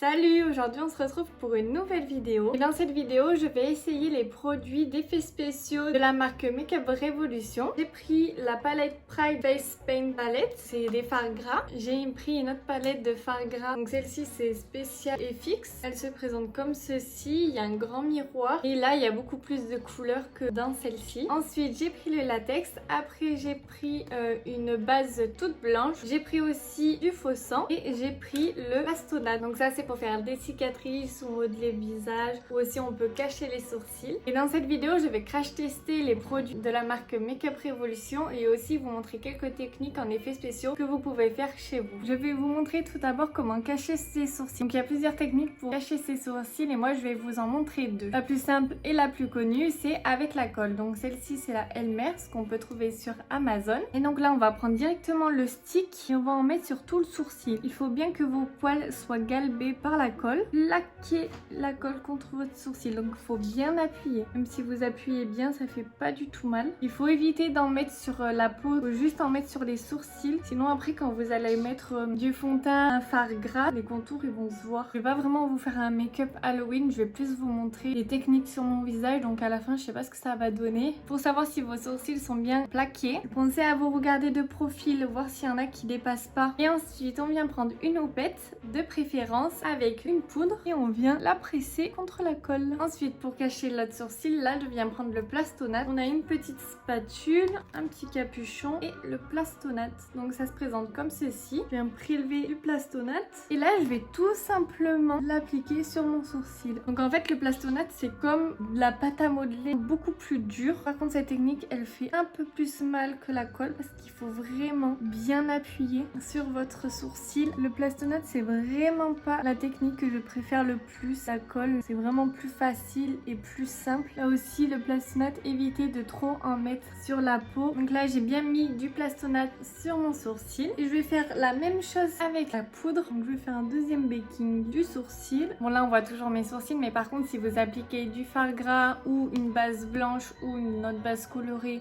Salut, aujourd'hui on se retrouve pour une nouvelle vidéo. Et dans cette vidéo, je vais essayer les produits d'effets spéciaux de la marque Makeup Revolution. J'ai pris la palette Pride Face Paint Palette, c'est des fards gras. J'ai pris une autre palette de fards gras, donc celle-ci c'est spécial et fixe. Elle se présente comme ceci, il y a un grand miroir et là il y a beaucoup plus de couleurs que dans celle-ci. Ensuite j'ai pris le latex, après j'ai pris une base toute blanche. J'ai pris aussi du faux sang et j'ai pris le Plastona. Donc ça c'est pour faire des cicatrices ou modeler le visage, ou aussi on peut cacher les sourcils. Et dans cette vidéo je vais crash tester les produits de la marque Makeup Revolution et aussi vous montrer quelques techniques en effets spéciaux que vous pouvez faire chez vous. Je vais vous montrer tout d'abord comment cacher ses sourcils. Donc il y a plusieurs techniques pour cacher ses sourcils et moi je vais vous en montrer deux. La plus simple et la plus connue c'est avec la colle. Donc celle-ci c'est la Elmer, ce qu'on peut trouver sur Amazon. Et donc là on va prendre directement le stick et on va en mettre sur tout le sourcil. Il faut bien que vos poils soient galbés par la colle. Plaquez la colle contre votre sourcil, donc il faut bien appuyer. Même si vous appuyez bien, ça fait pas du tout mal. Il faut éviter d'en mettre sur la peau, il faut juste en mettre sur les sourcils. Sinon après quand vous allez mettre du fond de teint, un fard gras, les contours ils vont se voir. Je vais pas vraiment vous faire un make-up Halloween, je vais plus vous montrer les techniques sur mon visage, donc à la fin je sais pas ce que ça va donner. Pour savoir si vos sourcils sont bien plaqués, pensez à vous regarder de profil, voir s'il y en a qui dépassent pas. Et ensuite on vient prendre une houppette de préférence avec une poudre et on vient la presser contre la colle. Ensuite pour cacher l'autre sourcil, là je viens prendre le Plastona. On a une petite spatule, un petit capuchon et le Plastona. Donc ça se présente comme ceci. Je viens prélever du Plastona et là je vais tout simplement l'appliquer sur mon sourcil. Donc en fait le Plastona c'est comme de la pâte à modeler, beaucoup plus dure. Par contre cette technique elle fait un peu plus mal que la colle parce qu'il faut vraiment bien appuyer sur votre sourcil. Le Plastona c'est vraiment pas la technique que je préfère le plus. La colle c'est vraiment plus facile et plus simple. Là aussi le Plastona, évitez de trop en mettre sur la peau. Donc là j'ai bien mis du Plastona sur mon sourcil et je vais faire la même chose avec la poudre. Donc je vais faire un deuxième baking du sourcil. Bon là on voit toujours mes sourcils, mais par contre si vous appliquez du fard gras ou une base blanche ou une autre base colorée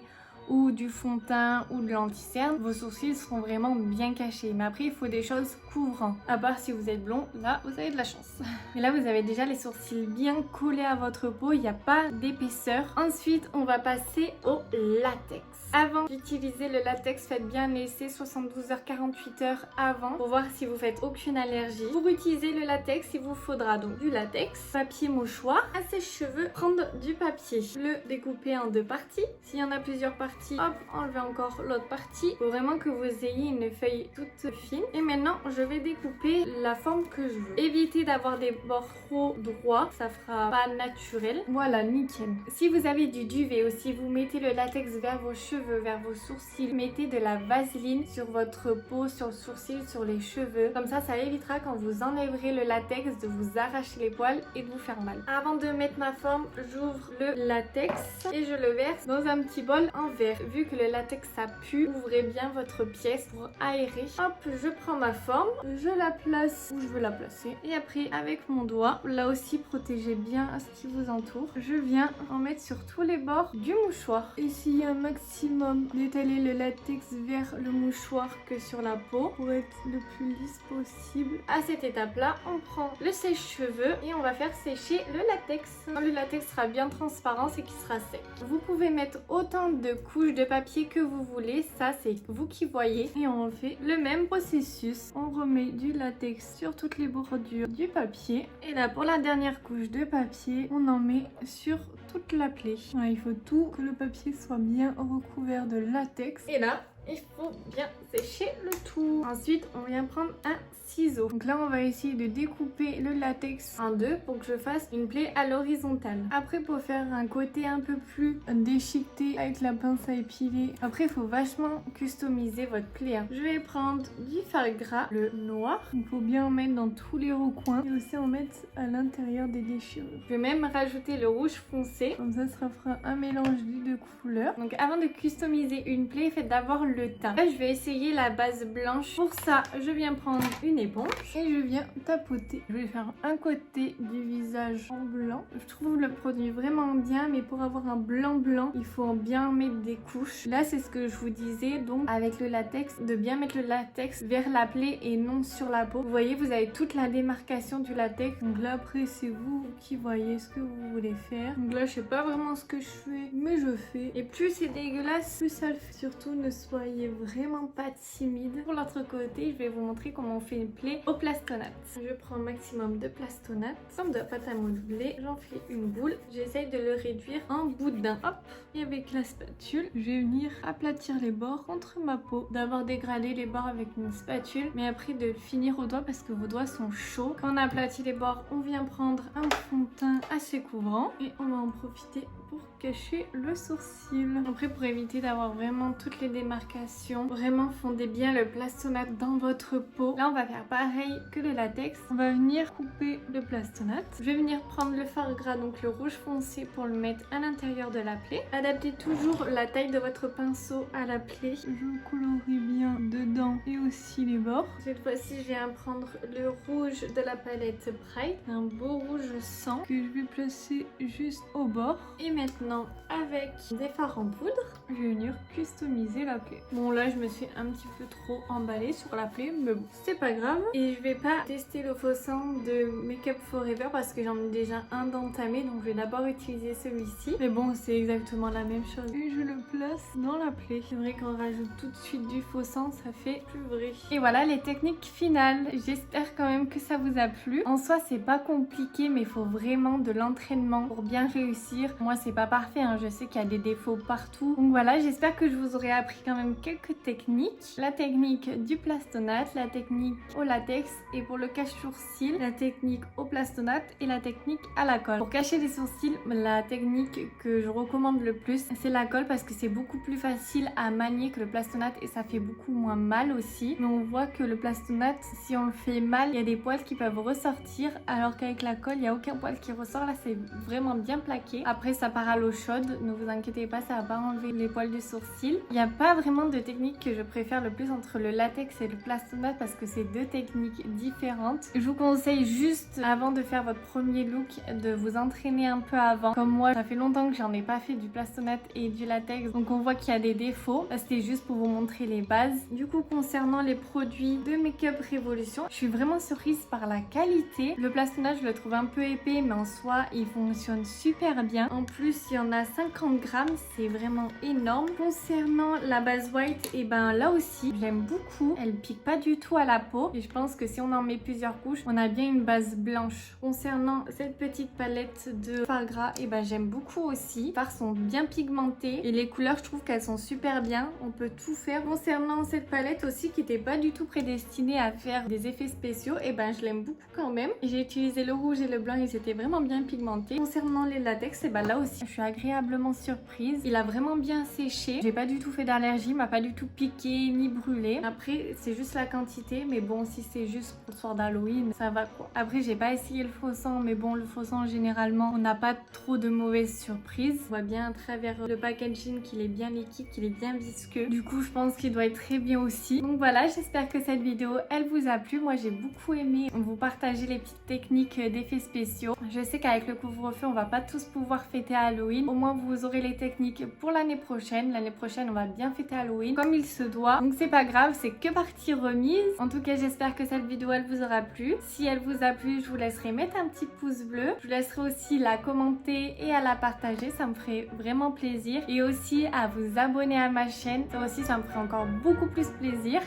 ou du fond de teint ou de l'anti-cerne, vos sourcils seront vraiment bien cachés. Mais après il faut des choses couvrant. À part si vous êtes blond, là vous avez de la chance. Mais là vous avez déjà les sourcils bien collés à votre peau, il n'y a pas d'épaisseur. Ensuite on va passer au latex. Avant d'utiliser le latex, faites bien laisser 72h-48h avant pour voir si vous faites aucune allergie. Pour utiliser le latex, il vous faudra donc du latex, papier mouchoir, à sèche-cheveux, prendre du papier, le découper en deux parties. S'il y en a plusieurs parties, hop, enlevez encore l'autre partie. Il faut vraiment que vous ayez une feuille toute fine. Et maintenant, je vais découper la forme que je veux. Évitez d'avoir des bords trop droits, ça fera pas naturel. Voilà, nickel. Si vous avez du duvet ou si vous mettez le latex vers vos cheveux, vers vos sourcils, mettez de la vaseline sur votre peau, sur le sourcil, sur les cheveux. Comme ça évitera quand vous enlèverez le latex de vous arracher les poils et de vous faire mal. Avant de mettre ma forme, j'ouvre le latex et je le verse dans un petit bol en verre. Vu que le latex ça pue, ouvrez bien votre pièce pour aérer. Hop, je prends ma forme, je la place où je veux la placer et après avec mon doigt, là aussi protégez bien ce qui vous entoure. Je viens en mettre sur tous les bords du mouchoir. Essayez un maximum d'étaler le latex vers le mouchoir que sur la peau pour être le plus lisse possible. À cette étape là, on prend le sèche-cheveux et on va faire sécher le latex. Quand le latex sera bien transparent, c'est qu'il sera sec. Vous pouvez mettre autant de couches de papier que vous voulez, ça c'est vous qui voyez. Et on fait le même processus. On remet du latex sur toutes les bordures du papier. Et là pour la dernière couche de papier, on en met sur toute la plaie. Ouais, il faut tout que le papier soit bien recouvert de latex. Et là, il faut bien sécher le tout. Ensuite, on vient prendre un ciseau. Donc là, on va essayer de découper le latex en deux pour que je fasse une plaie à l'horizontale. Après, pour faire un côté un peu plus déchiqueté avec la pince à épiler, après, il faut vachement customiser votre plaie. Je vais prendre du fard gras, le noir. Il faut bien en mettre dans tous les recoins et aussi en mettre à l'intérieur des déchirures. Je vais même rajouter le rouge foncé. Comme ça fera un mélange des deux couleurs. Donc avant de customiser une plaie, faites d'abord le le teint. Là je vais essayer la base blanche. Pour ça je viens prendre une éponge et je viens tapoter. Je vais faire un côté du visage en blanc. Je trouve le produit vraiment bien, mais pour avoir un blanc blanc il faut bien mettre des couches. Là c'est ce que je vous disais, donc avec le latex, de bien mettre le latex vers la plaie et non sur la peau. Vous voyez, vous avez toute la démarcation du latex. Donc là après c'est vous qui voyez ce que vous voulez faire. Donc là je sais pas vraiment ce que je fais, mais je fais. Et plus c'est dégueulasse, plus ça le fait. Surtout ne soyez vraiment pas timide. Pour l'autre côté, je vais vous montrer comment on fait une plaie au plastonate. Je prends un maximum de plastonate, comme de pâte à modeler. J'en fais une boule. J'essaye de le réduire en boudin. Hop. Et avec la spatule, je vais venir aplatir les bords contre ma peau. D'abord dégrader les bords avec une spatule, mais après de finir au doigt parce que vos doigts sont chauds. Quand on a aplati les bords, on vient prendre un fond de teint assez couvrant et on va en profiter pour cacher le sourcil. Après, pour éviter d'avoir vraiment toutes les démarcations, vraiment fondez bien le plastonate dans votre peau. Là on va faire pareil que le latex. On va venir couper le plastonate. Je vais venir prendre le fard gras, donc le rouge foncé, pour le mettre à l'intérieur de la plaie. Adaptez toujours la taille de votre pinceau à la plaie. Je colorie bien dedans et aussi les bords. Cette fois-ci je viens prendre le rouge de la palette Pride, un beau rouge sang que je vais placer juste au bord. Et maintenant avec des fards en poudre, je vais venir customiser la plaie. Bon là je me suis un petit peu trop emballée sur la plaie, mais bon c'est pas grave. Et je vais pas tester le faux sang de Make Up Forever parce que j'en ai déjà un d'entamé, donc je vais d'abord utiliser celui-ci. Mais bon c'est exactement la même chose. Et je le place dans la plaie. C'est vrai qu'on rajoute tout de suite du faux sang, ça fait plus vrai. Et voilà les techniques finales. J'espère quand même que ça vous a plu. En soi c'est pas compliqué, mais il faut vraiment de l'entraînement pour bien réussir. Moi c'est pas parfait, hein. Je sais qu'il y a des défauts partout. Donc voilà, j'espère que je vous aurai appris quand même quelques techniques. La technique du plastonate, la technique au latex, et pour le cache-sourcil, la technique au plastonate et la technique à la colle. Pour cacher les sourcils, la technique que je recommande le plus, c'est la colle parce que c'est beaucoup plus facile à manier que le plastonate et ça fait beaucoup moins mal aussi. Mais on voit que le plastonate, si on le fait mal, il y a des poils qui peuvent ressortir, alors qu'avec la colle, il n'y a aucun poil qui ressort. Là, c'est vraiment bien plaqué. Après, ça part à l'eau chaude, ne vous inquiétez pas, ça va pas enlever les poils du sourcil. Il n'y a pas vraiment de technique que je préfère le plus entre le latex et le plastonate parce que c'est deux techniques différentes. Je vous conseille juste, avant de faire votre premier look, de vous entraîner un peu avant. Comme moi, ça fait longtemps que j'en ai pas fait du plastonate et du latex, donc on voit qu'il y a des défauts. Là, c'était juste pour vous montrer les bases. Du coup, concernant les produits de Make Up Revolution, je suis vraiment surprise par la qualité. Le plastonate, je le trouve un peu épais, mais en soi, il fonctionne super bien. En plus, il y en a 50 grammes, c'est vraiment énorme. Concernant la base white, et ben là aussi, j'aime beaucoup. Elle pique pas du tout à la peau et je pense que si on en met plusieurs couches, on a bien une base blanche. Concernant cette petite palette de fard gras, et ben j'aime beaucoup aussi. Les fards sont bien pigmentés et les couleurs, je trouve qu'elles sont super bien. On peut tout faire. Concernant cette palette aussi, qui n'était pas du tout prédestinée à faire des effets spéciaux, et ben je l'aime beaucoup quand même. J'ai utilisé le rouge et le blanc, ils étaient vraiment bien pigmentés. Concernant les latex, et ben là aussi, je suis agréablement surprise. Il a vraiment bien séché. J'ai pas du tout fait d'allergie, m'a pas du tout piqué ni brûlé. Après, c'est juste la quantité, mais bon, si c'est juste pour le soir d'Halloween, ça va quoi. Après, j'ai pas essayé le faux sang, mais bon, le faux sang, généralement, on n'a pas trop de mauvaises surprises. On voit bien à travers le packaging qu'il est bien liquide, qu'il est bien visqueux. Du coup, je pense qu'il doit être très bien aussi. Donc voilà, j'espère que cette vidéo, elle vous a plu. Moi, j'ai beaucoup aimé vous partager les petites techniques d'effets spéciaux. Je sais qu'avec le couvre-feu, on va pas tous pouvoir fêter Halloween. Au moins, vous aurez les techniques pour l'année prochaine. L'année prochaine, on va bien fêter Halloween comme il se doit. Donc c'est pas grave, c'est que partie remise. En tout cas, j'espère que cette vidéo, elle vous aura plu. Si elle vous a plu, je vous laisserai mettre un petit pouce bleu. Je vous laisserai aussi la commenter et à la partager. Ça me ferait vraiment plaisir. Et aussi à vous abonner à ma chaîne. Ça aussi, ça me ferait encore beaucoup plus plaisir.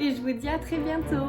Et je vous dis à très bientôt.